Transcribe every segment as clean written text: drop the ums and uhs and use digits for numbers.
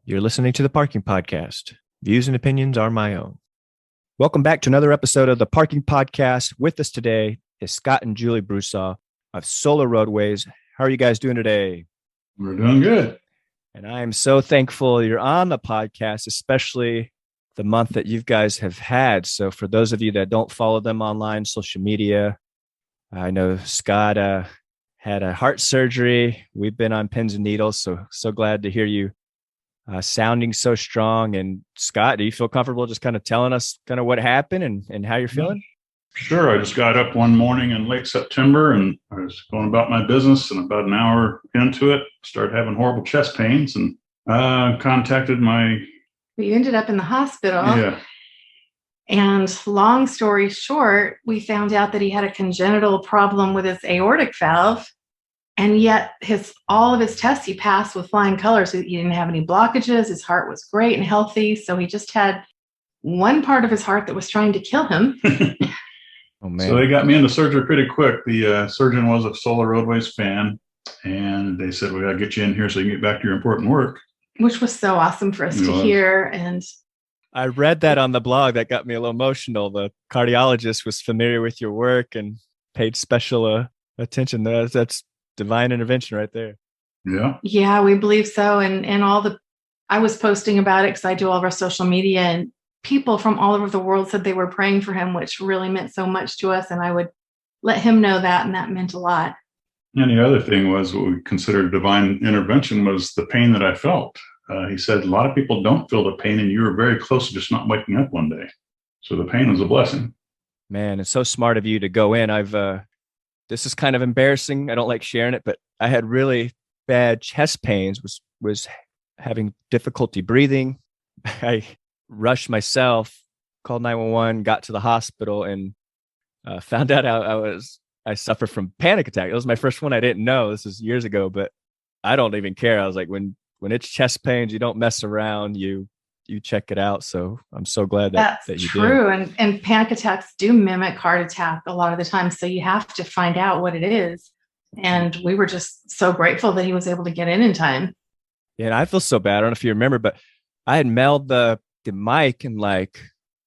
You're listening to the Parking Podcast. Views and opinions are my own. Welcome back to another episode of the Parking Podcast. With us today is Scott and Julie Brusaw of Solar Roadways. How are you guys doing today? We're doing good. And I am so thankful you're on the podcast, especially the month that you guys have had. So for those of you that don't follow them online, social media, I know Scott had a heart surgery. We've been on pins and needles, so glad to hear you sounding so strong. And Scott, do you feel comfortable just kind of telling us kind of what happened and how you're feeling? Sure. I just got up one morning in late September and I was going about my business, and about an hour into it, started having horrible chest pains and contacted my... You ended up in the hospital. Yeah. And long story short, we found out that he had a congenital problem with his aortic valve. And yet all of his tests he passed with flying colors. He didn't have any blockages. His heart was great and healthy. So he just had one part of his heart that was trying to kill him. Oh, man. So they got me into surgery pretty quick. The surgeon was a Solar Roadways fan, and they said, we got to get you in here so you can get back to your important work. Which was so awesome for us to hear. And I read that on the blog. That got me a little emotional. The cardiologist was familiar with your work and paid special attention. That's divine intervention right there. Yeah, we believe so. And I was posting about it because I do all of our social media, and people from all over the world said they were praying for him, which really meant so much to us. And I would let him know that, and that meant a lot. And the other thing was what we considered divine intervention was the pain that I felt. He said, a lot of people don't feel the pain, and you were very close to just not waking up one day. So the pain was a blessing. Man, it's so smart of you to go in. This is kind of embarrassing. I don't like sharing it, but I had really bad chest pains, was having difficulty breathing. I rushed myself, called 911, got to the hospital, and found out I suffer from panic attack. It was my first one. I didn't know. This was years ago, but I don't even care. I was like, when it's chest pains, you don't mess around. You check it out. So I'm so glad that you true. did. And panic attacks do mimic heart attack a lot of the time. So you have to find out what it is. And we were just so grateful that he was able to get in time. Yeah, and I feel so bad. I don't know if you remember, but I had mailed the mic in like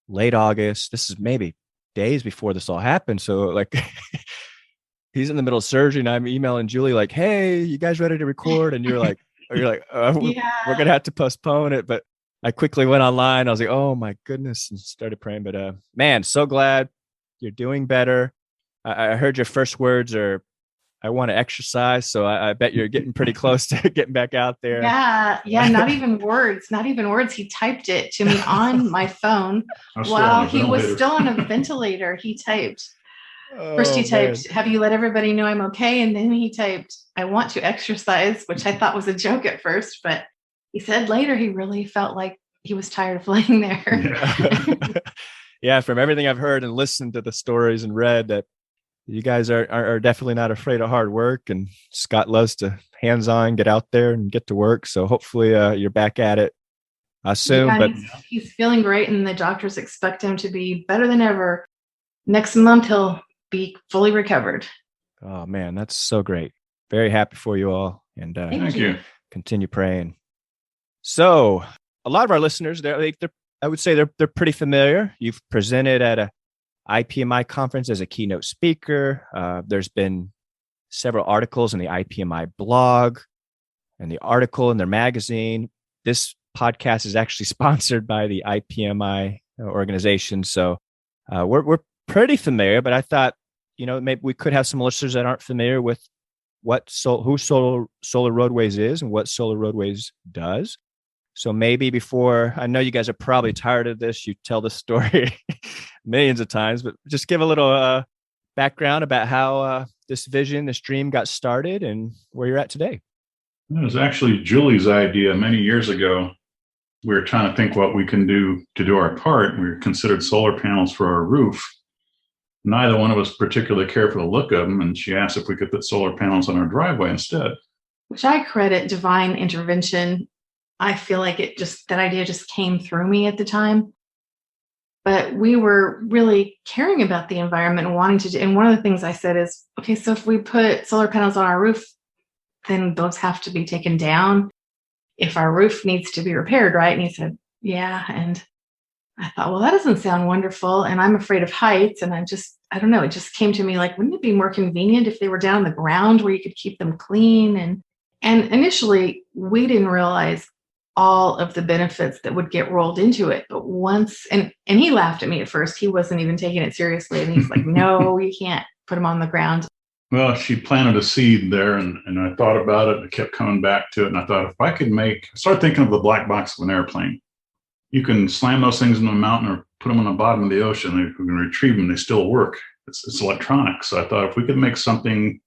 late August. This is maybe days before this all happened. So like he's in the middle of surgery and I'm emailing Julie like, hey, you guys ready to record? And you're like, we're going to have to postpone it. But I quickly went online. I was like, oh my goodness, and started praying. But man, so glad you're doing better. I heard your first words are, I want to exercise. So I bet you're getting pretty close to getting back out there. Yeah. Not even words. He typed it to me on my phone while he was still on a ventilator. He typed. First he typed, have you let everybody know I'm okay? And then he typed, I want to exercise, which I thought was a joke at first, but he said later he really felt like he was tired of laying there. Yeah, from everything I've heard and listened to the stories and read, that you guys are definitely not afraid of hard work. And Scott loves to hands-on, get out there and get to work. So hopefully you're back at it soon. Yeah, but he's feeling great, and the doctors expect him to be better than ever. Next month, he'll be fully recovered. Oh, man, that's so great. Very happy for you all. And thank you. Continue praying. So a lot of our listeners, I would say they're pretty familiar. You've presented at a IPMI conference as a keynote speaker. There's been several articles in the IPMI blog and the article in their magazine. This podcast is actually sponsored by the IPMI organization. So we're pretty familiar, but I thought, maybe we could have some listeners that aren't familiar with who Solar Roadways is and what Solar Roadways does. So maybe before, I know you guys are probably tired of this, you tell the story millions of times, but just give a little background about how this dream got started and where you're at today. It was actually Julie's idea many years ago. We were trying to think what we can do to do our part. We considered solar panels for our roof. Neither one of us particularly cared for the look of them, and she asked if we could put solar panels on our driveway instead. Which I credit divine intervention. I feel like that idea just came through me at the time. But we were really caring about the environment and wanting to do, and one of the things I said is, okay, so if we put solar panels on our roof, then those have to be taken down. if our roof needs to be repaired, right? And he said, yeah. And I thought, well, that doesn't sound wonderful. And I'm afraid of heights. And I don't know, it just came to me like, wouldn't it be more convenient if they were down on the ground where you could keep them clean? And initially, we didn't realize all of the benefits that would get rolled into it. But once, and he laughed at me at first. He wasn't even taking it seriously. And he's like, no, you can't put them on the ground. Well, she planted a seed there, and I thought about it. And I kept coming back to it. And I thought, if I could I started thinking of the black box of an airplane. You can slam those things in the mountain or put them on the bottom of the ocean. You can retrieve them. They still work. It's electronics. So I thought if we could make something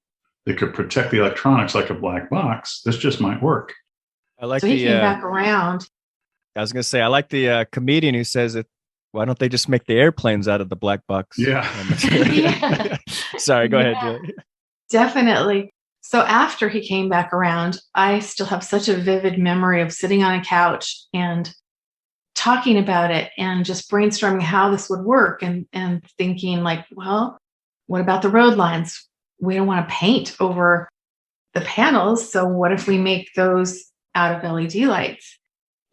that could protect the electronics like a black box, this just might work. I like so he came back around. I was going to say, I like the comedian who says that, why don't they just make the airplanes out of the black box? Yeah. Yeah. Sorry, go ahead, Julie. Definitely. So after he came back around, I still have such a vivid memory of sitting on a couch and talking about it and just brainstorming how this would work and thinking like, well, what about the road lines? We don't want to paint over the panels. So what if we make those out of LED lights?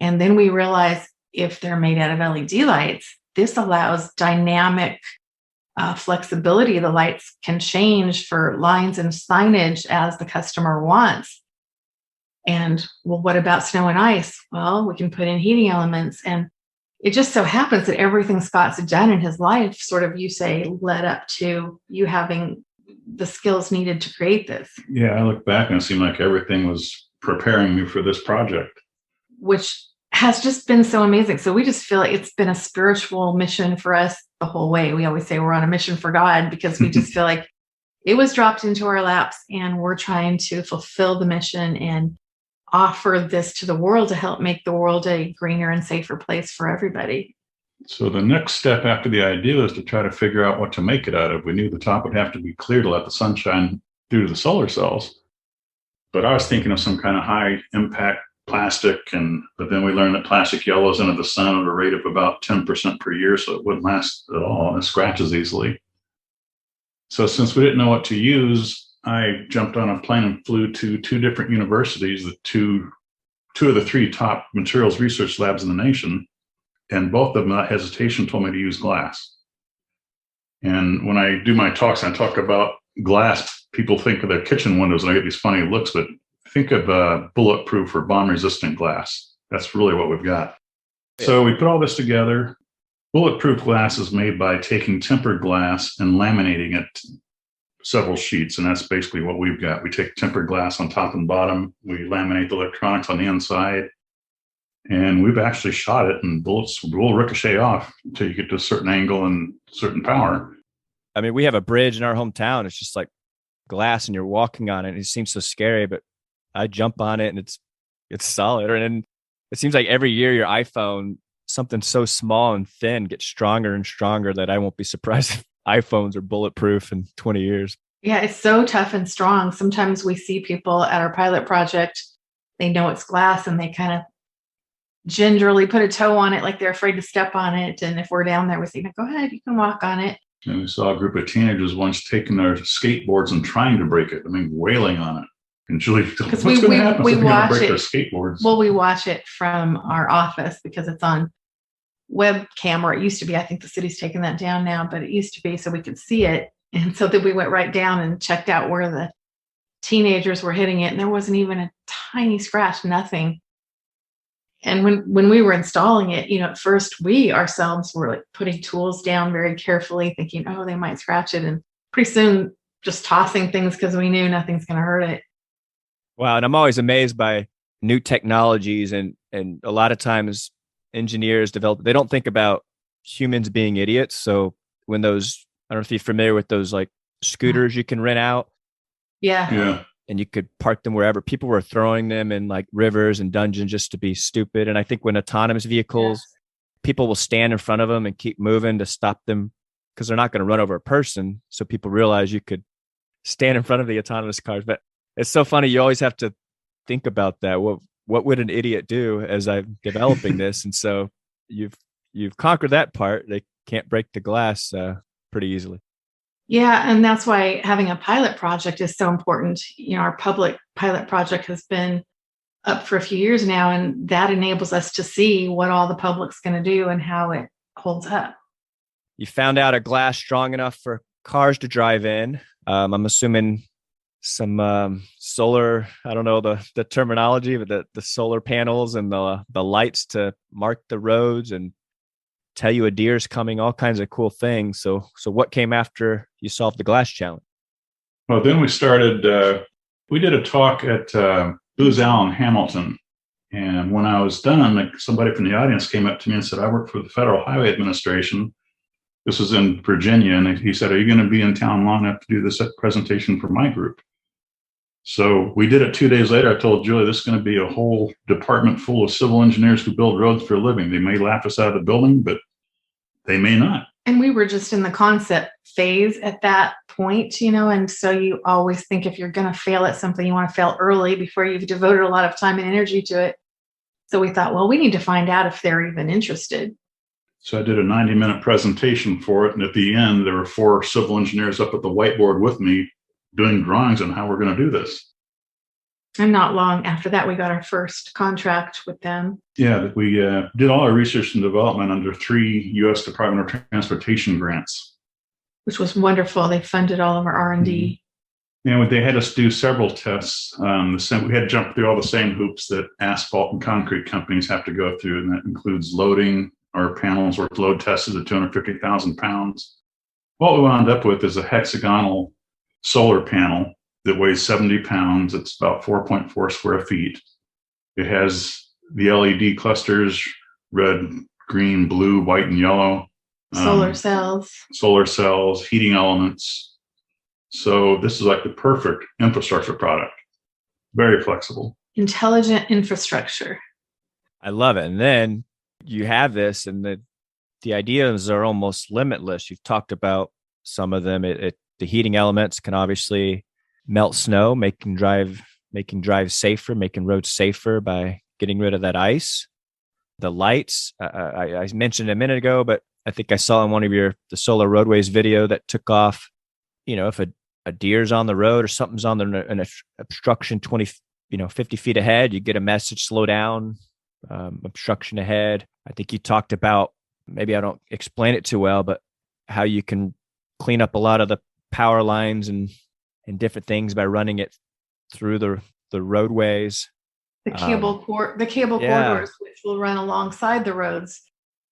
And then we realize if they're made out of LED lights, this allows dynamic flexibility. The lights can change for lines and signage as the customer wants. And well, what about snow and ice? Well, we can put in heating elements. And it just so happens that everything Scott's done in his life sort of, you say, led up to you having the skills needed to create this. Yeah, I look back and it seemed like everything was preparing me for this project. Which has just been so amazing. So we just feel like it's been a spiritual mission for us the whole way. We always say we're on a mission for God because we just feel like it was dropped into our laps and we're trying to fulfill the mission and offer this to the world to help make the world a greener and safer place for everybody. So the next step after the idea was to try to figure out what to make it out of. We knew the top would have to be clear to let the sun shine through to the solar cells. But I was thinking of some kind of high impact plastic, but then we learned that plastic yellows into the sun at a rate of about 10% per year, so it wouldn't last at all, and it scratches easily. So since we didn't know what to use, I jumped on a plane and flew to two different universities, two of the three top materials research labs in the nation, and both of them, without hesitation, told me to use glass. And when I do my talks, I talk about glass. People think of their kitchen windows, and I get these funny looks, but think of bulletproof or bomb-resistant glass. That's really what we've got. Yeah. So we put all this together. Bulletproof glass is made by taking tempered glass and laminating it several sheets, and that's basically what we've got. We take tempered glass on top and bottom. We laminate the electronics on the inside, and we've actually shot it, and bullets will ricochet off until you get to a certain angle and certain power. I mean, we have a bridge in our hometown. It's just like glass, and you're walking on it, and it seems so scary, but I jump on it, and it's solid. And it seems like every year your iPhone, something so small and thin, gets stronger and stronger that I won't be surprised if iPhones are bulletproof in 20 years. Yeah, it's so tough and strong. Sometimes we see people at our pilot project, they know it's glass and they kind of gingerly put a toe on it like they're afraid to step on it. And if we're down there, we say, go ahead, you can walk on it. And we saw a group of teenagers once taking their skateboards and trying to break it. I mean, wailing on it. And Julie, what's going to happen if they break their skateboards? Well, we watch it from our office because it's on webcam, or it used to be. I think the city's taken that down now, but it used to be so we could see it. And so then we went right down and checked out where the teenagers were hitting it, and there wasn't even a tiny scratch, nothing. And when we were installing it, at first we ourselves were like putting tools down very carefully, thinking, oh, they might scratch it, and pretty soon just tossing things because we knew nothing's going to hurt it. Wow, and I'm always amazed by new technologies, and a lot of times engineers they don't think about humans being idiots. So when those, I don't know if you're familiar with those like scooters you can rent out. Yeah. And you could park them wherever. People were throwing them in like rivers and dungeons just to be stupid. And I think when autonomous vehicles, people will stand in front of them and keep moving to stop them because they're not going to run over a person. So people realize you could stand in front of the autonomous cars. But it's so funny. You always have to think about that. What would an idiot do as I'm developing this? And so you've conquered that part. They can't break the glass pretty easily. Yeah, and that's why having a pilot project is so important. Our public pilot project has been up for a few years now, and that enables us to see what all the public's going to do and how it holds up. You found out a glass strong enough for cars to drive in. I'm assuming some solar, I don't know the terminology, but the solar panels and the lights to mark the roads and tell you a deer's coming, all kinds of cool things. So what came after you solved the glass challenge? Well, then we started, we did a talk at Brusaw in Hamilton. And when I was done, somebody from the audience came up to me and said, I work for the Federal Highway Administration. This was in Virginia. And he said, are you going to be in town long enough to do this presentation for my group? So we did it 2 days later. I told Julie, this is going to be a whole department full of civil engineers who build roads for a living. They may laugh us out of the building, but they may not. And we were just in the concept phase at that point, and so you always think if you're going to fail at something, you want to fail early before you've devoted a lot of time and energy to it. So we thought, well, we need to find out if they're even interested. So I did a 90-minute presentation for it. And at the end, there were 4 civil engineers up at the whiteboard with me doing drawings on how we're going to do this. And not long after that, we got our first contract with them. Yeah, we did all our research and development under 3 U.S. Department of Transportation grants. Which was wonderful. They funded all of our R&D. And they had us do several tests. We had to jump through all the same hoops that asphalt and concrete companies have to go through. And that includes loading. Our panels were load tested at 250,000 pounds. What we wound up with is a hexagonal solar panel that weighs 70 pounds. It's about 4.4 square feet. It has the LED clusters, red, green, blue, white, and yellow. Solar cells, heating elements. So this is like the perfect infrastructure product. Very flexible. Intelligent infrastructure. I love it. And then you have this, and the ideas are almost limitless. You've talked about some of them. The heating elements can obviously melt snow, making drive safer, making roads safer by getting rid of that ice. The lights, I mentioned a minute ago, but I think I saw in one of the Solar Roadways video that took off, if a deer's on the road or something's on an obstruction 50 feet ahead, you get a message, slow down, obstruction ahead. I think you talked about, maybe I don't explain it too well, but how you can clean up a lot of the power lines and different things by running it through the roadways. The cable corridors, which will run alongside the roads,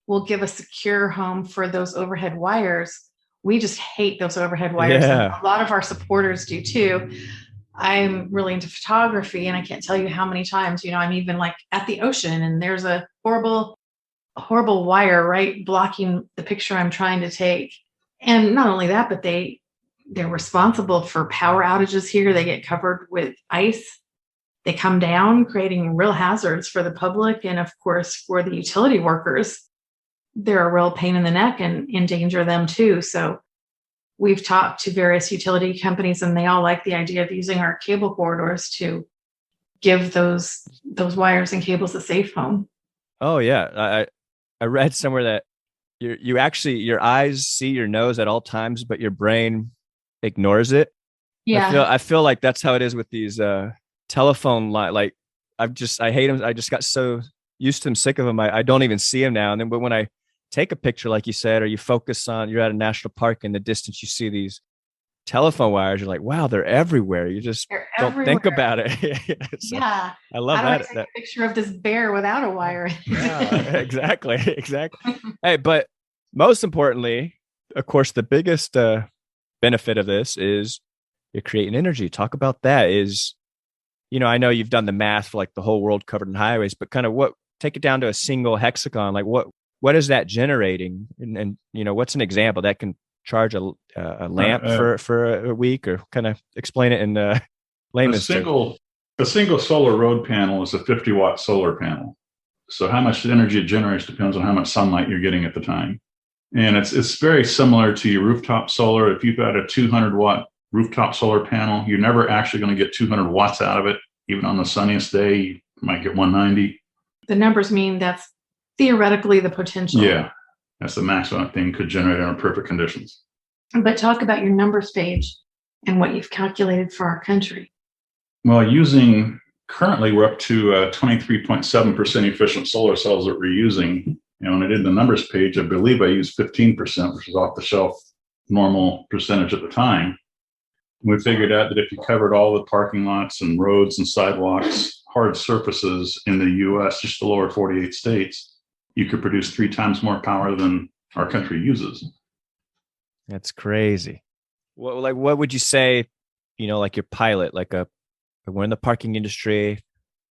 will give a secure home for those overhead wires. We just hate those overhead wires. Yeah. And a lot of our supporters do too. I'm really into photography, and I can't tell you how many times, I'm even like at the ocean and there's a horrible wire right blocking the picture I'm trying to take. And not only that, but they're responsible for power outages here. They get covered with ice. They come down, creating real hazards for the public. And of course, for the utility workers, they're a real pain in the neck and endanger them too. So we've talked to various utility companies, and they all like the idea of using our cable corridors to give those wires and cables a safe home. Oh yeah. I read somewhere that you actually, your eyes see your nose at all times, but your brain ignores it. Yeah. I feel like that's how it is with these telephone like I hate them. I just got so used to them, sick of them. I don't even see them now. And then, but when I take a picture, like you said, or you focus on, you're at a national park in the distance, you see these telephone wires. You're like, wow, they're everywhere. You just don't think about it. So, yeah. I love How that. do I take a picture of this bear without a wire? Yeah, exactly. Hey, but most importantly, of course, the biggest benefit of this is you're creating energy. Talk about that. I know you've done the math for like the whole world covered in highways, but kind of take it down to a single hexagon. Like what is that generating? And what's an example that can charge a lamp for a week, or kind of explain it in layman's terms? A single solar road panel is a 50-watt solar panel. So how much energy it generates depends on how much sunlight you're getting at the time. And it's very similar to your rooftop solar. If you've got a 200-watt rooftop solar panel, you're never actually going to get 200 watts out of it. Even on the sunniest day, you might get 190. The numbers mean that's theoretically the potential. Yeah, that's the maximum thing could generate under perfect conditions. But talk about your numbers page and what you've calculated for our country. Well, using currently we're up to 23.7% efficient solar cells that we're using. When I did the numbers page, I believe I used 15%, which is off the shelf normal percentage at the time. We figured out that if you covered all the parking lots and roads and sidewalks, hard surfaces in the US, just the lower 48 states, you could produce 3 times more power than our country uses. That's crazy. What would you say, like your pilot, we're in the parking industry.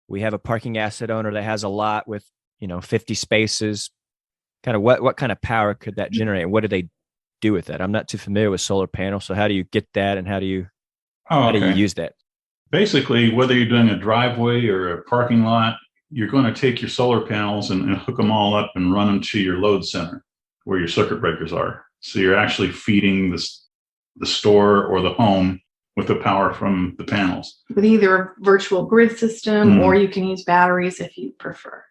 We have a parking asset owner that has a lot with, 50 spaces. Kind of what kind of power could that generate? And what do they do with that? I'm not too familiar with solar panels. So how do you get that? And how do you use that? Basically, whether you're doing a driveway or a parking lot, you're going to take your solar panels and hook them all up and run them to your load center where your circuit breakers are. So you're actually feeding the store or the home with the power from the panels. With either a virtual grid system or you can use batteries if you prefer.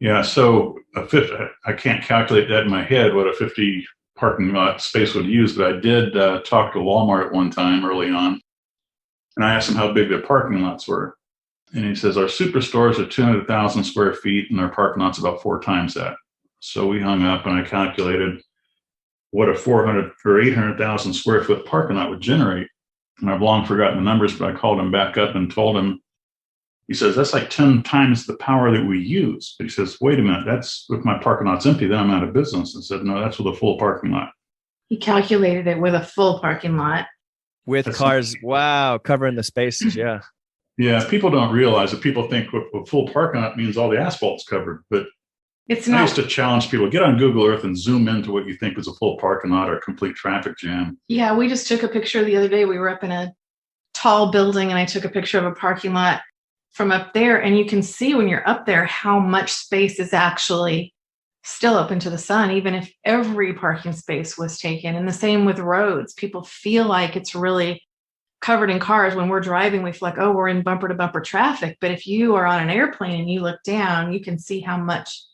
Yeah, so I can't calculate that in my head what a 50 parking lot space would use, but I did talk to Walmart at one time early on, and I asked him how big their parking lots were. And he says, our superstores are 200,000 square feet, and our parking lot's about 4 times that. So we hung up, and I calculated what a 400 or 800,000 square foot parking lot would generate. And I've long forgotten the numbers, but I called him back up and told him, he says, that's like 10 times the power that we use. But he says, wait a minute, that's if my parking lot's empty, then I'm out of business. I said, no, that's with a full parking lot. He calculated it with a full parking lot. With cars, wow, covering the spaces, yeah. Yeah, people don't realize that. People think a full parking lot means all the asphalt's covered, but it's not. I used to challenge people, get on Google Earth and zoom into what you think is a full parking lot or a complete traffic jam. Yeah, we just took a picture the other day. We were up in a tall building, and I took a picture of a parking lot from up there, and you can see when you're up there how much space is actually still open to the sun, even if every parking space was taken. And the same with roads. People feel like it's really covered in cars. When we're driving, we feel like, oh, we're in bumper to bumper traffic. But if you are on an airplane and you look down, you can see how much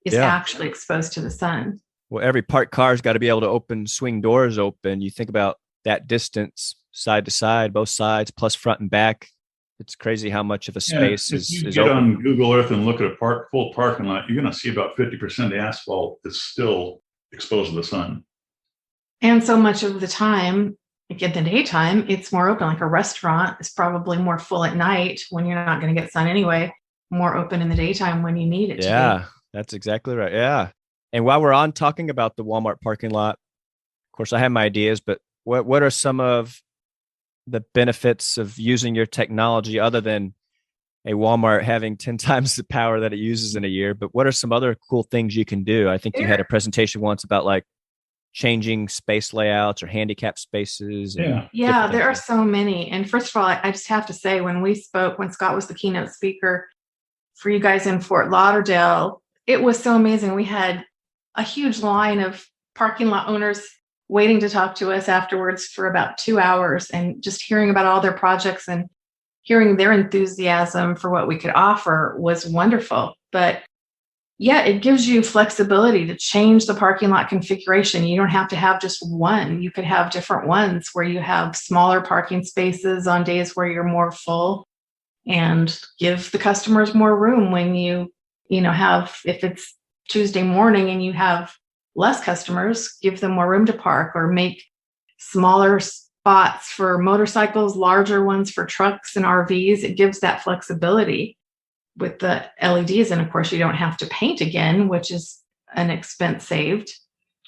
is actually exposed to the sun. Well, every parked car's got to be able to swing doors open. You think about that distance, side to side, both sides, plus front and back. It's crazy how much of a space is open. If you get on Google Earth and look at a full parking lot, you're going to see about 50% of the asphalt is still exposed to the sun. And so much of the time, like in the daytime, it's more open. Like a restaurant is probably more full at night when you're not going to get sun anyway, more open in the daytime when you need it to be. Yeah, that's exactly right. Yeah. And while we're on talking about the Walmart parking lot, of course, I have my ideas, but what are some of the benefits of using your technology other than a Walmart having 10 times the power that it uses in a year? But what are some other cool things you can do? I think you had a presentation once about like changing space layouts or handicap spaces. Yeah, there are so many. And first of all, I just have to say, when Scott was the keynote speaker for you guys in Fort Lauderdale, it was so amazing. We had a huge line of parking lot owners waiting to talk to us afterwards for about 2 hours, and just hearing about all their projects and hearing their enthusiasm for what we could offer was wonderful. But yeah, it gives you flexibility to change the parking lot configuration. You don't have to have just one. You could have different ones where you have smaller parking spaces on days where you're more full, and give the customers more room when you have, if it's Tuesday morning and you have less customers, give them more room to park, or make smaller spots for motorcycles, larger ones for trucks and RVs. It gives that flexibility with the LEDs. And of course, you don't have to paint again, which is an expense saved.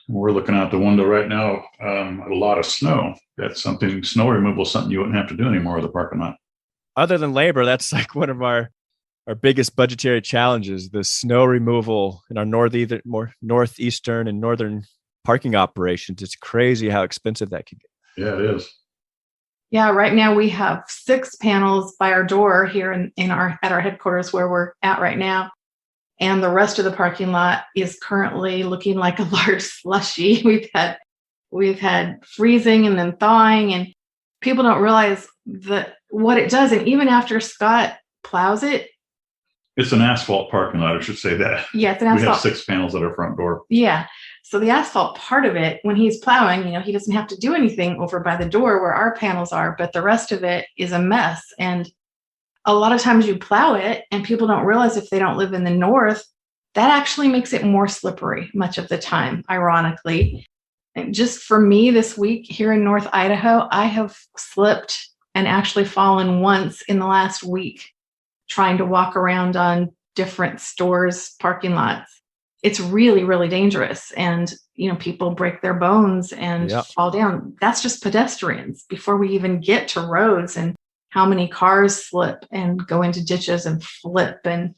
We're looking out the window right now, a lot of snow. Snow removal is something you wouldn't have to do anymore with the parking lot. Other than labor, that's like one of our biggest budgetary challenges, the snow removal in our northeastern and northern parking operations. It's crazy how expensive that can get. Yeah, it is. Yeah, right now we have 6 panels by our door here at our headquarters where we're at right now. And the rest of the parking lot is currently looking like a large slushy. We've had freezing and then thawing, and people don't realize what it does. And even after Scott plows it, it's an asphalt parking lot, I should say that. Yeah, it's an asphalt. We have 6 panels at our front door. Yeah. So the asphalt part of it, when he's plowing, he doesn't have to do anything over by the door where our panels are, but the rest of it is a mess. And a lot of times you plow it and people don't realize if they don't live in the north, that actually makes it more slippery much of the time, ironically. And just for me this week here in North Idaho, I have slipped and actually fallen once in the last week trying to walk around on different stores' parking lots. It's really, really dangerous. And, people break their bones and fall down. That's just pedestrians before we even get to roads, and how many cars slip and go into ditches and flip, and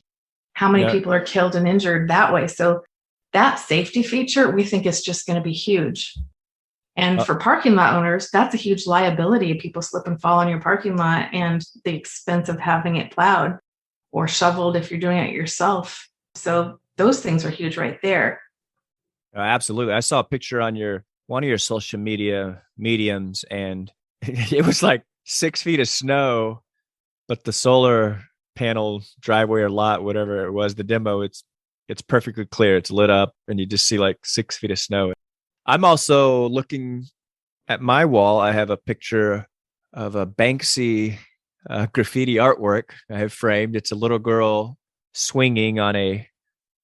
how many people are killed and injured that way. So that safety feature, we think, is just going to be huge. And for parking lot owners, that's a huge liability. People slip and fall in your parking lot, and the expense of having it plowed or shoveled if you're doing it yourself. So those things are huge right there. Absolutely. I saw a picture on one of your social media mediums, and it was like 6 feet of snow, but the solar panel driveway or lot, whatever it was, the demo, it's perfectly clear. It's lit up, and you just see like 6 feet of snow. I'm also looking at my wall. I have a picture of a Banksy graffiti artwork I have framed. It's a little girl swinging on a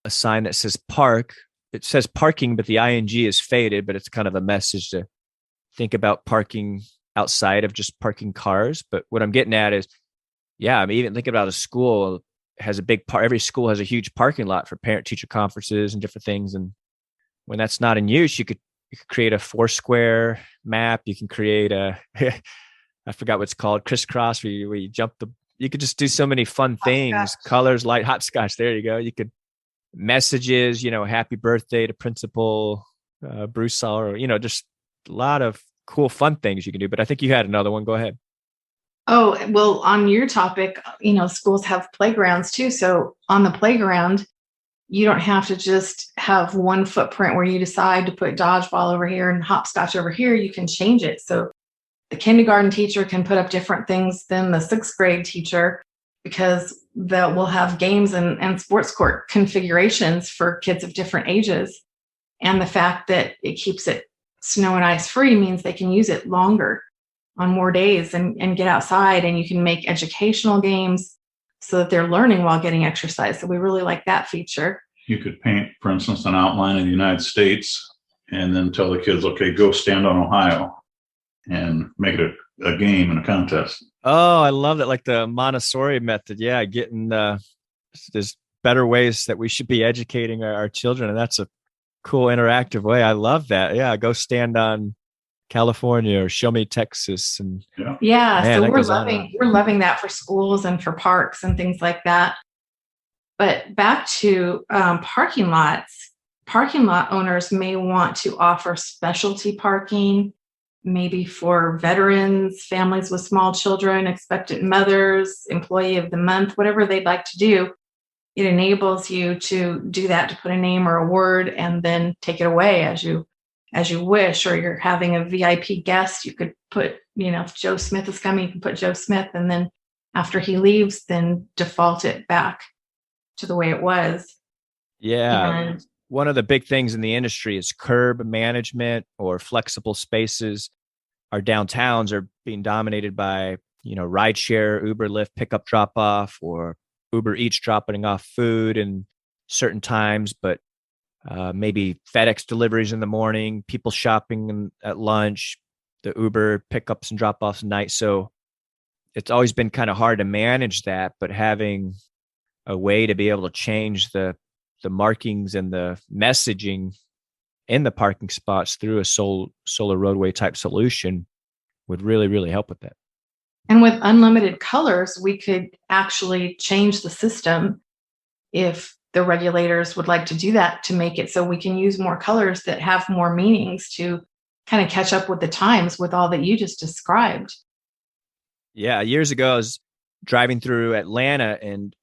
sign that says park. It says parking, but the ing is faded, but it's kind of a message to think about parking outside of just parking cars. But what I'm getting at is, I'm even thinking about a school has a big every school has a huge parking lot for parent teacher conferences and different things. And when that's not in use, you could create a 4-square map. You can create a, I forgot what it's called, crisscross, where you jump you could just do so many fun things, colors, light, hopscotch. There you go. You could messages, happy birthday to Principal Brusaw, or, just a lot of cool, fun things you can do. But I think you had another one. Go ahead. Oh, well, on your topic, schools have playgrounds too. So on the playground, you don't have to just have one footprint where you decide to put dodgeball over here and hopscotch over here. You can change it. So the kindergarten teacher can put up different things than the 6th grade teacher, because we'll have games and sports court configurations for kids of different ages. And the fact that it keeps it snow and ice free means they can use it longer on more days and get outside, and you can make educational games so that they're learning while getting exercise. So we really like that feature. You could paint, for instance, an outline of the United States and then tell the kids, okay, go stand on Ohio, and make it a game and a contest. Oh, I love that. Like the Montessori method. Yeah. Getting, there's better ways that we should be educating our children. And that's a cool interactive way. I love that. Yeah. Go stand on California or show me Texas. And so we're loving that for schools and for parks and things like that. But back to parking lots. Parking lot owners may want to offer specialty parking, maybe for veterans, families with small children, expectant mothers, employee of the month, whatever they'd like to do. It enables you to do that, to put a name or a word and then take it away as you wish. Or you're having a VIP guest, you could put, if Joe Smith is coming, you can put Joe Smith, and then after he leaves, then default it back to the way it was. Yeah. And one of the big things in the industry is curb management or flexible spaces. Our downtowns are being dominated by, rideshare, Uber, Lyft, pickup, drop off, or Uber Eats dropping off food in certain times, but maybe FedEx deliveries in the morning, people shopping at lunch, the Uber pickups and drop offs at night. So it's always been kind of hard to manage that, but having a way to be able to change the markings and the messaging in the parking spots through a solar roadway type solution would really, really help with that. And with unlimited colors, we could actually change the system if the regulators would like to do that, to make it so we can use more colors that have more meanings to kind of catch up with the times with all that you just described. Yeah. Years ago, I was driving through Atlanta, and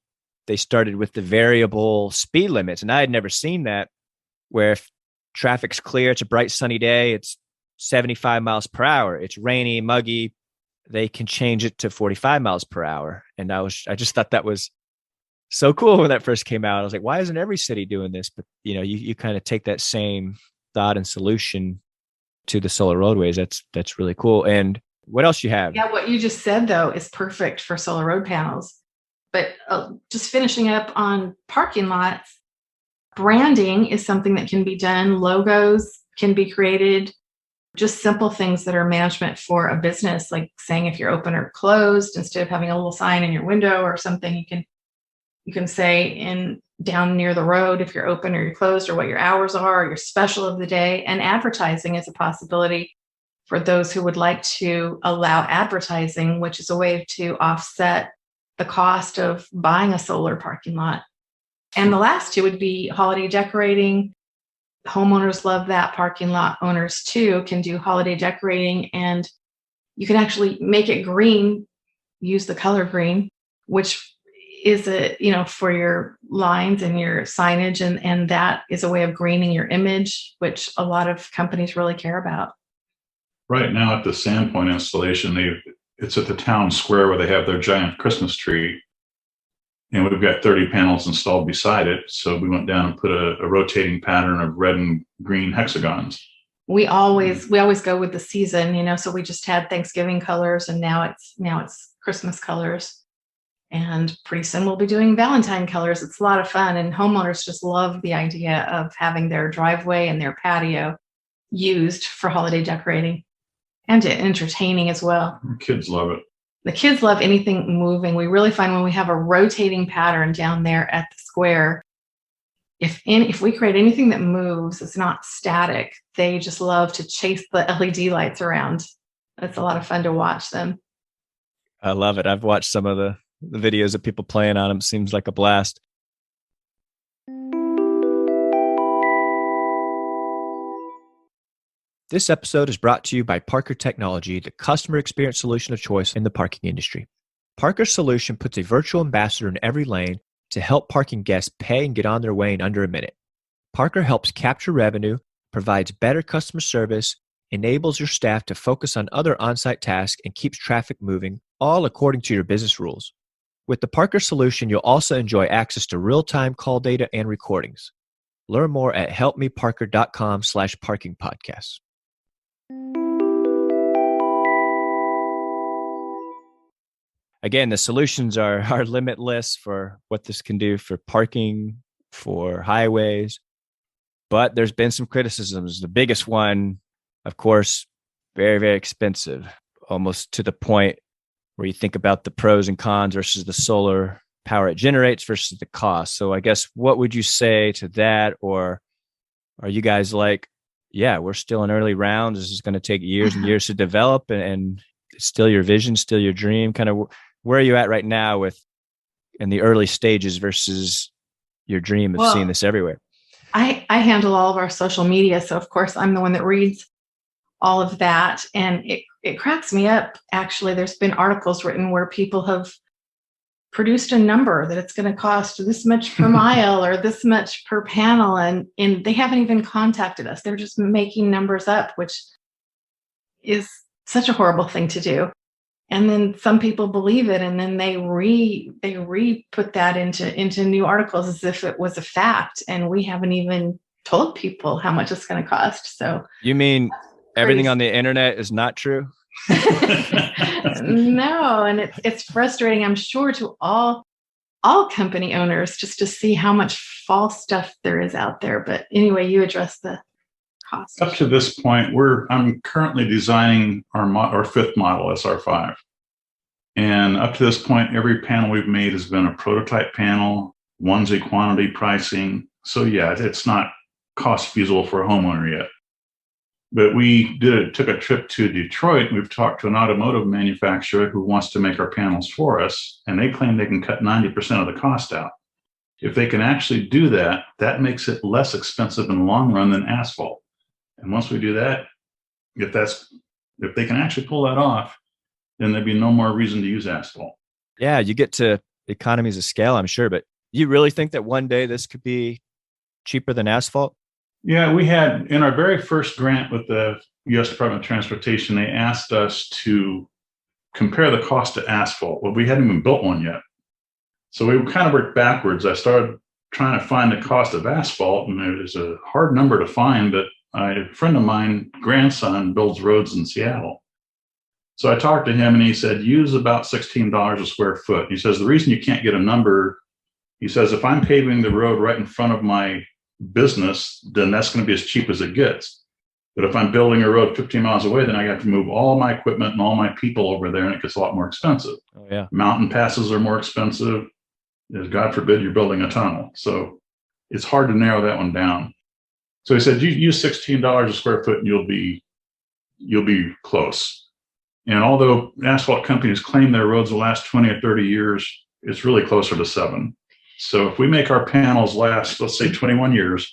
they started with the variable speed limits. And I had never seen that, where if traffic's clear, it's a bright sunny day, it's 75 miles per hour. It's rainy, muggy, they can change it to 45 miles per hour. And I just thought that was so cool when that first came out. I was like, why isn't every city doing this? But you kind of take that same thought and solution to the solar roadways. That's really cool. And what else you have? Yeah, what you just said though is perfect for solar road panels. But just finishing up on parking lots, branding is something that can be done. Logos can be created. Just simple things that are management for a business, like saying if you're open or closed, instead of having a little sign in your window or something, you can say in down near the road if you're open or you're closed, or what your hours are, or your special of the day. And advertising is a possibility for those who would like to allow advertising, which is a way to offset the cost of buying a solar parking lot. And the last two would be holiday decorating. Homeowners love that. Parking lot owners too can do holiday decorating, and you can actually make it green, use the color green, which is for your lines and your signage. And that is a way of greening your image, which a lot of companies really care about. Right now at the Sandpoint installation, it's at the town square where they have their giant Christmas tree. And we've got 30 panels installed beside it. So we went down and put a rotating pattern of red and green hexagons. We always go with the season, so we just had Thanksgiving colors, and now it's Christmas colors. And pretty soon we'll be doing Valentine colors. It's a lot of fun. And homeowners just love the idea of having their driveway and their patio used for holiday decorating and entertaining as well. Kids love it. The kids love anything moving. We really find when we have a rotating pattern down there at the square, if we create anything that moves, it's not static, they just love to chase the LED lights around. It's a lot of fun to watch them. I love it. I've watched some of the videos of people playing on them. Seems like a blast. This episode is brought to you by Parker Technology, the customer experience solution of choice in the parking industry. Parker's solution puts a virtual ambassador in every lane to help parking guests pay and get on their way in under a minute. Parker helps capture revenue, provides better customer service, enables your staff to focus on other on-site tasks, and keeps traffic moving, all according to your business rules. With the Parker solution, you'll also enjoy access to real-time call data and recordings. Learn more at helpmeparker.com/parkingpodcasts. Again, the solutions are limitless for what this can do for parking, for highways, but there's been some criticisms. The biggest one, of course, very, very expensive, almost to the point where you think about the pros and cons versus the solar power it generates versus the cost. So I guess what would you say to that? Or are you guys like, yeah, we're still in early rounds, this is going to take years and years to develop, and still your vision, still your dream? Kind of where are you at right now in the early stages versus your dream of seeing this everywhere? I handle all of our social media. So of course I'm the one that reads all of that. And it cracks me up. Actually, there's been articles written where people have produced a number that it's going to cost this much per mile or this much per panel. And they haven't even contacted us. They're just making numbers up, which is such a horrible thing to do. And then some people believe it, and then they put that into new articles as if it was a fact. And we haven't even told people how much it's going to cost. So you mean everything on the internet is not true? No, and it's frustrating, I'm sure, to all company owners just to see how much false stuff there is out there. But anyway, you address the cost. Up to this point, I'm currently designing our fifth model, SR5. And up to this point, every panel we've made has been a prototype panel, onesie quantity pricing. So yeah, it's not cost feasible for a homeowner yet. But we took a trip to Detroit. We've talked to an automotive manufacturer who wants to make our panels for us, and they claim they can cut 90% of the cost out. If they can actually do that, that makes it less expensive in the long run than asphalt. And once we do that, if they can actually pull that off, then there'd be no more reason to use asphalt. Yeah, you get to economies of scale, I'm sure. But you really think that one day this could be cheaper than asphalt? Yeah, we had in our very first grant with the U.S. Department of Transportation, they asked us to compare the cost to asphalt. Well, we hadn't even built one yet. So we kind of worked backwards. I started trying to find the cost of asphalt, and it was a hard number to find, but a friend of mine, grandson, builds roads in Seattle. So I talked to him and he said, use about $16 a square foot. He says, the reason you can't get a number, he says, if I'm paving the road right in front of my business, then that's going to be as cheap as it gets. But if I'm building a road 15 miles away, then I have to move all my equipment and all my people over there, and it gets a lot more expensive. Oh, yeah. Mountain passes are more expensive. God forbid you're building a tunnel. So it's hard to narrow that one down. So he said, you use $16 a square foot and you'll be close. And although asphalt companies claim their roads will last 20 or 30 years, it's really closer to 7. So if we make our panels last, let's say 21 years,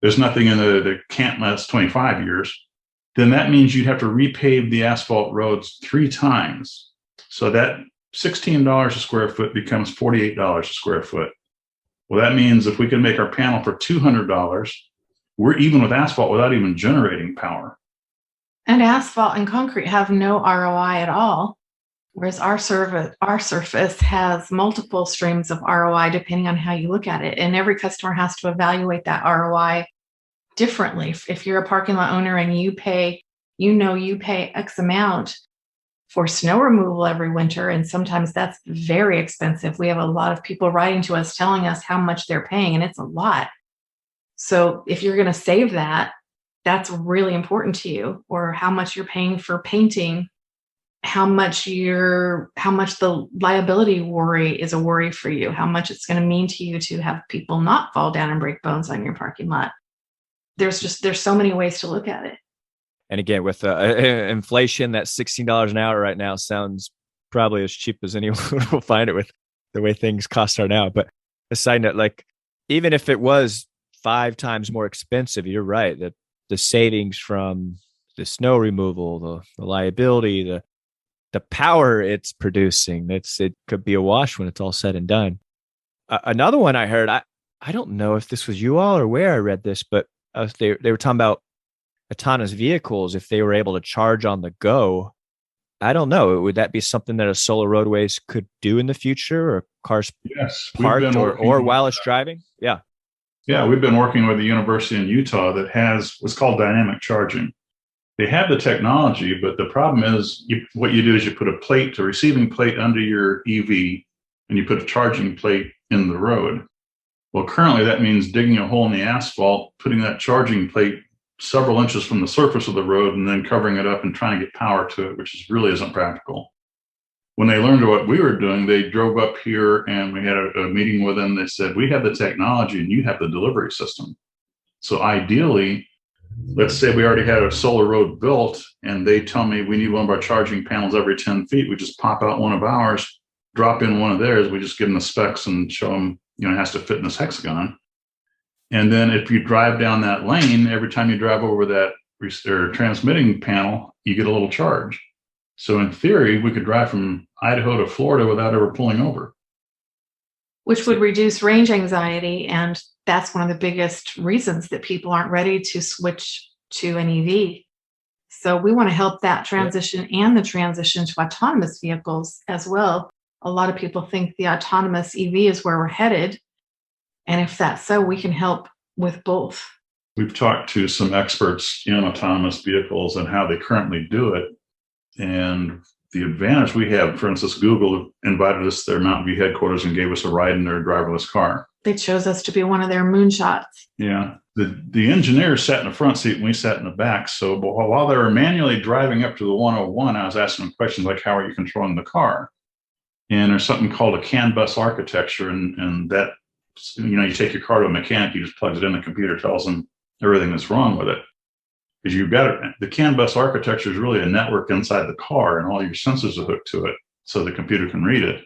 there's nothing in that can't last 25 years, then that means you'd have to repave the asphalt roads 3 times. So that $16 a square foot becomes $48 a square foot. Well, that means if we can make our panel for $200, we're even with asphalt without even generating power. And asphalt and concrete have no ROI at all, whereas our surface has multiple streams of ROI depending on how you look at it. And every customer has to evaluate that ROI differently. If you're a parking lot owner and you pay X amount for snow removal every winter, and sometimes that's very expensive. We have a lot of people writing to us telling us how much they're paying, and it's a lot. So if you're going to save that, that's really important to you, or how much you're paying for painting, how much the liability worry is a worry for you, how much it's going to mean to you to have people not fall down and break bones on your parking lot. There's so many ways to look at it. And again, with inflation, that $16 an hour right now sounds probably as cheap as anyone will find it with the way things cost are now. But a side note, like, even if it was 5 times more expensive, you're right, that the savings from the snow removal, the liability, the power it's producing, it could be a wash when it's all said and done. Another one I heard, I don't know if this was you all or where I read this, but they were talking about autonomous vehicles. If they were able to charge on the go, I don't know. Would that be something that a Solar Roadways could do in the future, or cars parked or while it's driving? Yeah. Yeah, we've been working with the university in Utah that has what's called dynamic charging. They have the technology, but the problem is what you do is you put a receiving plate under your EV, and you put a charging plate in the road. Well, currently that means digging a hole in the asphalt, putting that charging plate several inches from the surface of the road, and then covering it up and trying to get power to it, which really isn't practical. When they learned what we were doing, they drove up here and we had a meeting with them. They said, we have the technology and you have the delivery system. So ideally, let's say we already had a solar road built and they tell me we need one of our charging panels every 10 feet. We just pop out one of ours, drop in one of theirs. We just give them the specs and show them, it has to fit in this hexagon. And then if you drive down that lane, every time you drive over that transmitting panel, you get a little charge. So in theory, we could drive from Idaho to Florida without ever pulling over. Which would reduce range anxiety. And that's one of the biggest reasons that people aren't ready to switch to an EV. So we want to help that transition and the transition to autonomous vehicles as well. A lot of people think the autonomous EV is where we're headed. And if that's so, we can help with both. We've talked to some experts in autonomous vehicles and how they currently do it. And the advantage we have, for instance, Google invited us to their Mountain View headquarters and gave us a ride in their driverless car. They chose us to be one of their moonshots. Yeah. The engineers sat in the front seat and we sat in the back. So while they were manually driving up to the 101, I was asking them questions like, how are you controlling the car? And there's something called a CAN bus architecture. And that, you take your car to a mechanic, you just plug it in, the computer tells them everything that's wrong with it. Because you've got it. The CAN bus architecture is really a network inside the car, and all your sensors are hooked to it so the computer can read it.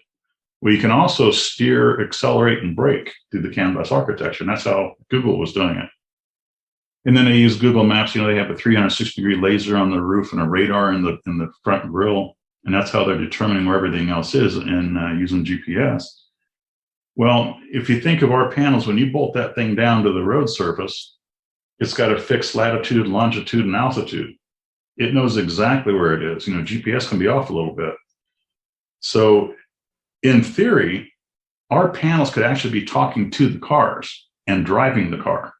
Well, you can also steer, accelerate, and brake through the CAN bus architecture, and that's how Google was doing it. And then they use Google Maps. They have a 360-degree laser on the roof and a radar in the front grille, and that's how they're determining where everything else is and using GPS. Well, if you think of our panels, when you bolt that thing down to the road surface, it's got a fixed latitude, longitude, and altitude. It knows exactly where it is. GPS can be off a little bit. So in theory, our panels could actually be talking to the cars and driving the car.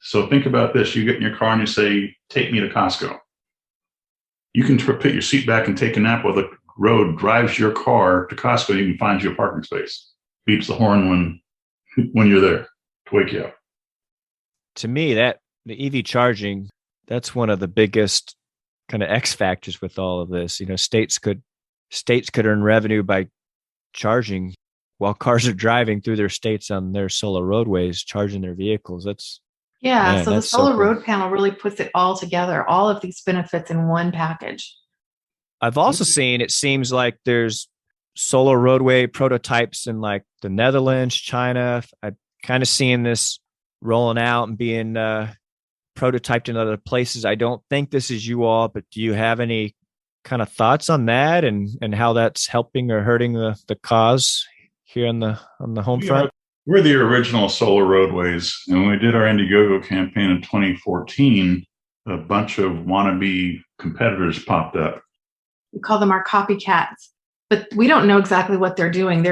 So think about this. You get in your car and you say, take me to Costco. You can put your seat back and take a nap while the road drives your car to Costco and even finds you a parking space. Beeps the horn when you're there to wake you up. To me, that the EV charging, that's one of the biggest kind of X factors with all of this. States could earn revenue by charging while cars are driving through their states on their solar roadways, charging their vehicles. So the solar road panel really puts it all together, all of these benefits in one package. I've also seen, it seems like there's solar roadway prototypes in like the Netherlands, China. I've kind of seen this rolling out and being prototyped in other places. I don't think this is you all, but do you have any kind of thoughts on that and how that's helping or hurting the cause here on the home front? We're the original Solar Roadways, and when we did our Indiegogo campaign in 2014, a bunch of wannabe competitors popped up. We call them our copycats, but we don't know exactly what they're doing.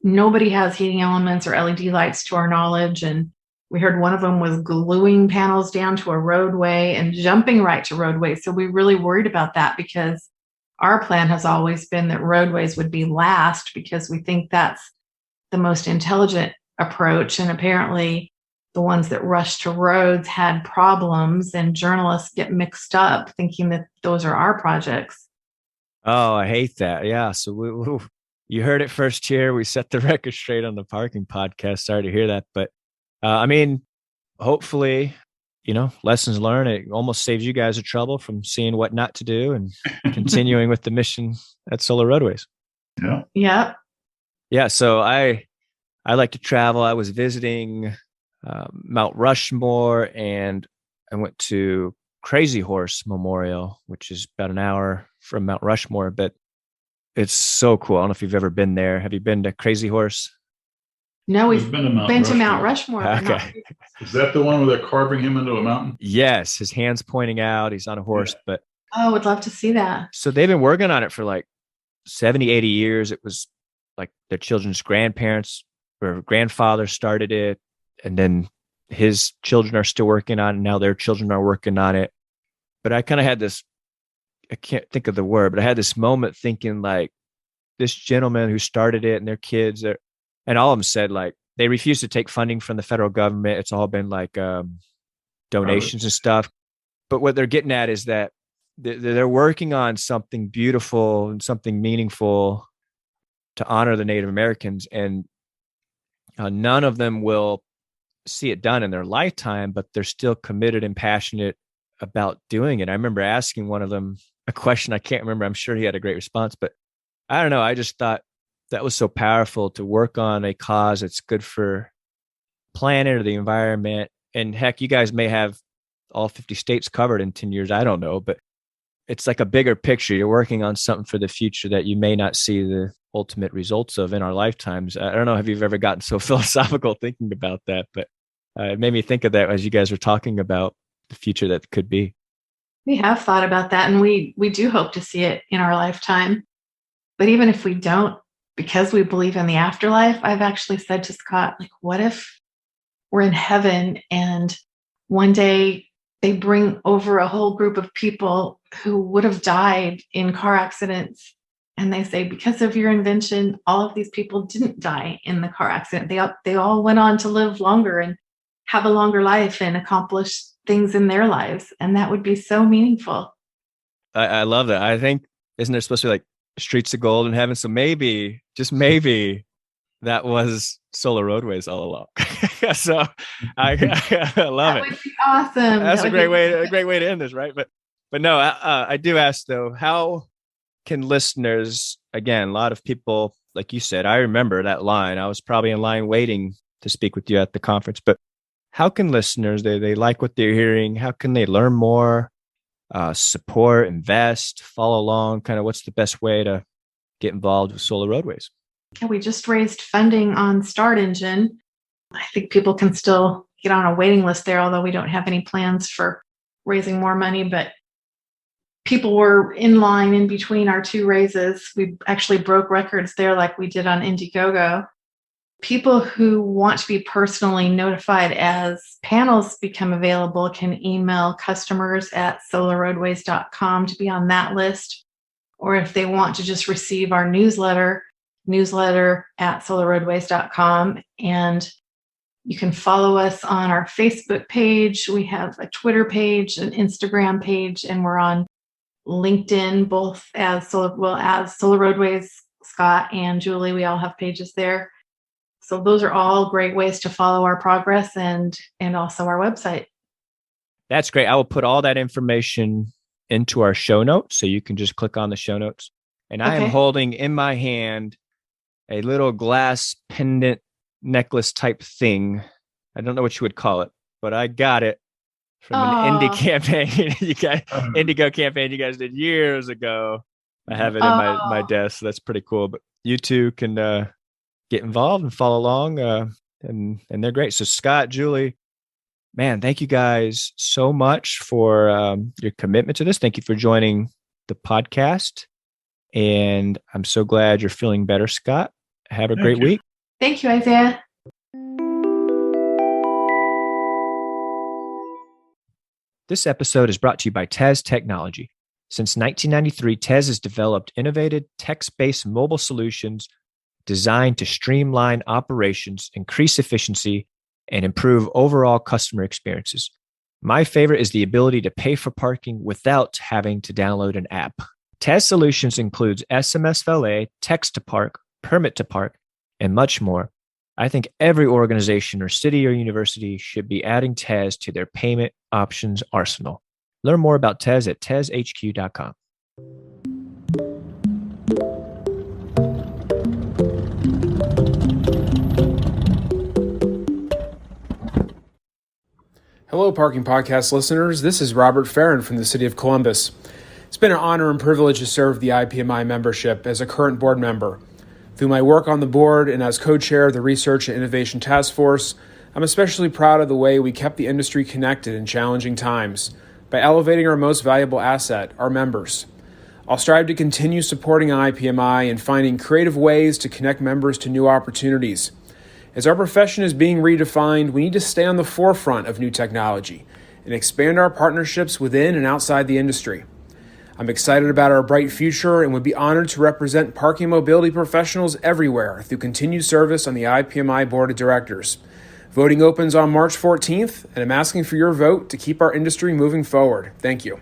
Nobody has heating elements or LED lights to our knowledge, and we heard one of them was gluing panels down to a roadway and jumping right to roadways. So we really worried about that because our plan has always been that roadways would be last because we think that's the most intelligent approach. And apparently the ones that rush to roads had problems, and journalists get mixed up thinking that those are our projects. Oh, I hate that. Yeah. So you heard it first here. We set the record straight on the parking podcast. Sorry to hear that. But hopefully, lessons learned. It almost saves you guys a trouble from seeing what not to do and continuing with the mission at Solar Roadways. Yeah. Yeah. Yeah. So I like to travel. I was visiting Mount Rushmore, and I went to Crazy Horse Memorial, which is about an hour from Mount Rushmore, but it's so cool. I don't know if you've ever been there. Have you been to Crazy Horse? No, we've been to Mount Rushmore. Okay. Is that the one where they're carving him into a mountain? Yes. His hand's pointing out. He's on a horse, but. Oh, would love to see that. So they've been working on it for like 70, 80 years. It was like their children's grandparents or grandfather started it. And then his children are still working on it. Now their children are working on it. But I kind of had this, I can't think of the word, but I had this moment thinking like this gentleman who started it and their kids are, and all of them said like they refuse to take funding from the federal government. It's all been like donations and stuff. But what they're getting at is that they're working on something beautiful and something meaningful to honor the Native Americans. And none of them will see it done in their lifetime, but they're still committed and passionate about doing it. I remember asking one of them a question. I can't remember. I'm sure he had a great response, but I don't know. I just thought that was so powerful to work on a cause that's good for planet or the environment. And heck, you guys may have all 50 states covered in 10 years. I don't know, but it's like a bigger picture. You're working on something for the future that you may not see the ultimate results of in our lifetimes. I don't know if you've ever gotten so philosophical thinking about that, but it made me think of that as you guys were talking about the future that could be. We have thought about that, and we do hope to see it in our lifetime. But even if we don't, because we believe in the afterlife, I've actually said to Scott, like, what if we're in heaven and one day they bring over a whole group of people who would have died in car accidents, and they say, because of your invention, all of these people didn't die in the car accident. They all went on to live longer and have a longer life and accomplish things in their lives. And that would be so meaningful. I love that. I think, isn't there supposed to be like streets of gold in heaven? So maybe, just maybe, that was Solar Roadways all along. So I love it. That would be awesome. That's a great way to end this, right? But no, I do ask though, how can listeners, again, a lot of people, like you said, I remember that line. I was probably in line waiting to speak with you at the conference, but how can listeners, they like what they're hearing, how can they learn more, support, invest, follow along? Kind of what's the best way to get involved with Solar Roadways? Yeah, we just raised funding on Start Engine. I think people can still get on a waiting list there, although we don't have any plans for raising more money. But people were in line in between our two raises. We actually broke records there like we did on Indiegogo. people who want to be personally notified as panels become available can email customers@solarroadways.com to be on that list. Or if they want to just receive our newsletter@solarroadways.com. And you can follow us on our Facebook page. We have a Twitter page, an Instagram page, and we're on LinkedIn, both as Solar Roadways. Scott and Julie, we all have pages there. So those are all great ways to follow our progress and also our website. That's great. I will put all that information into our show notes, so you can just click on the show notes. And I am holding in my hand a little glass pendant necklace type thing. I don't know what you would call it, but I got it from an indie campaign. Indigo campaign you guys did years ago. I have it in my desk. So that's pretty cool. But you two can get involved and follow along, and they're great. So Scott, Julie, man, thank you guys so much for your commitment to this. Thank you for joining the podcast. And I'm so glad you're feeling better, Scott. Have a great week. Thank you, Isaiah. This episode is brought to you by TES Technology. Since 1993, TES has developed innovative text-based mobile solutions designed to streamline operations, increase efficiency, and improve overall customer experiences. My favorite is the ability to pay for parking without having to download an app. TES Solutions includes SMS valet, text to park, permit to park, and much more. I think every organization or city or university should be adding TES to their payment options arsenal. Learn more about TES at teshq.com. Hello, Parking Podcast listeners. This is Robert Farron from the City of Columbus. It's been an honor and privilege to serve the IPMI membership as a current board member. Through my work on the board and as co-chair of the Research and Innovation Task Force, I'm especially proud of the way we kept the industry connected in challenging times by elevating our most valuable asset, our members. I'll strive to continue supporting IPMI and finding creative ways to connect members to new opportunities. As our profession is being redefined, we need to stay on the forefront of new technology and expand our partnerships within and outside the industry. I'm excited about our bright future and would be honored to represent parking mobility professionals everywhere through continued service on the IPMI Board of Directors. Voting opens on March 14th, and I'm asking for your vote to keep our industry moving forward. Thank you.